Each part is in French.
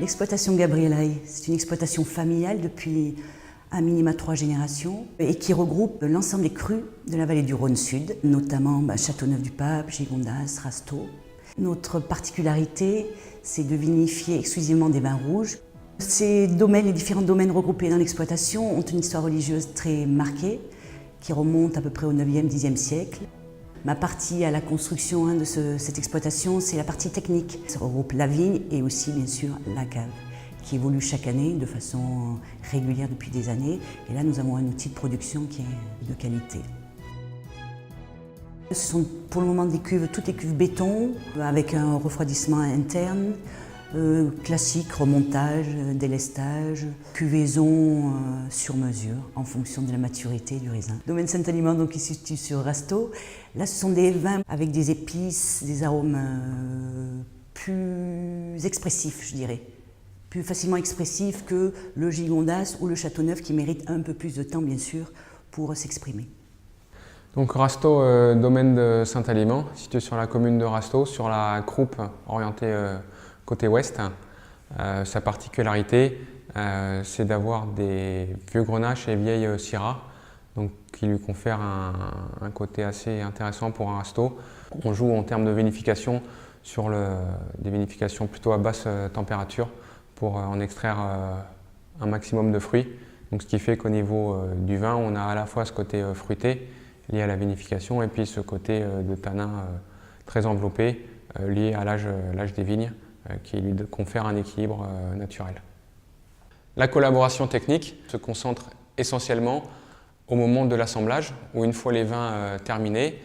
L'exploitation Gabrielaï, c'est une exploitation familiale depuis à minima 3 générations et qui regroupe l'ensemble des crus de la vallée du Rhône Sud, notamment Châteauneuf-du-Pape, Gigondas, Rasteau. Notre particularité, c'est de vinifier exclusivement des vins rouges. Ces domaines, les différents domaines regroupés dans l'exploitation ont une histoire religieuse très marquée qui remonte à peu près au 9e, 10e siècle. Ma partie à la construction de cette exploitation, c'est la partie technique. Ça regroupe la vigne et aussi bien sûr la cave, qui évolue chaque année de façon régulière depuis des années. Et là, nous avons un outil de production qui est de qualité. Ce sont pour le moment des cuves, toutes les cuves béton, avec un refroidissement interne, classique, remontage, délestage, cuvaison sur mesure en fonction de la maturité du raisin. Domaine Saint-Aliment, donc qui se situe sur Rasteau. Là, ce sont des vins avec des épices, des arômes plus expressifs, je dirais. Plus facilement expressifs que le Gigondas ou le Châteauneuf qui méritent un peu plus de temps, bien sûr, pour s'exprimer. Donc Rasteau, domaine de Saint-Aliment, situé sur la commune de Rasteau, sur la croupe orientée côté ouest. Sa particularité, c'est d'avoir des vieux grenaches et vieilles syrahs, donc qui lui confèrent un côté assez intéressant pour un Rasteau. On joue en termes de vinification sur des vinifications plutôt à basse température pour en extraire un maximum de fruits. Donc, ce qui fait qu'au niveau du vin, on a à la fois ce côté fruité lié à la vinification et puis ce côté de tanin très enveloppé lié à l'âge des vignes qui lui confère un équilibre naturel. La collaboration technique se concentre essentiellement au moment de l'assemblage où une fois les vins terminés,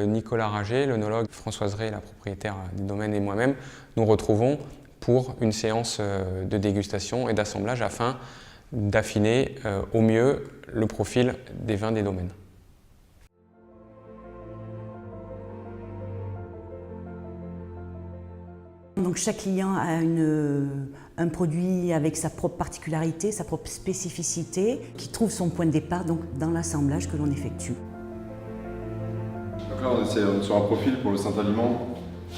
Nicolas Rager, l'œnologue, Françoise Ray, la propriétaire du domaine et moi-même, nous retrouvons pour une séance de dégustation et d'assemblage afin d'affiner au mieux le profil des vins des domaines. Donc chaque client a un produit avec sa propre particularité, sa propre spécificité, qui trouve son point de départ donc, dans l'assemblage que l'on effectue. Donc là on est sur un profil pour le Saint-Aliment,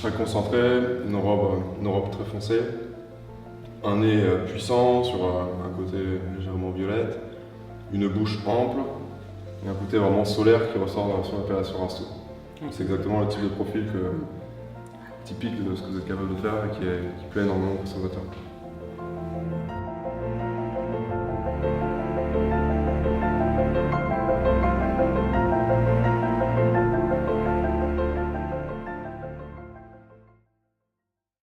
très concentré, une robe très foncée, un nez puissant sur un côté légèrement violette, une bouche ample et un côté vraiment solaire qui ressort sur l'appellation Rasteau. C'est exactement le type de profil typique de ce que vous êtes capable de faire et qui plaît énormément aux consommateurs.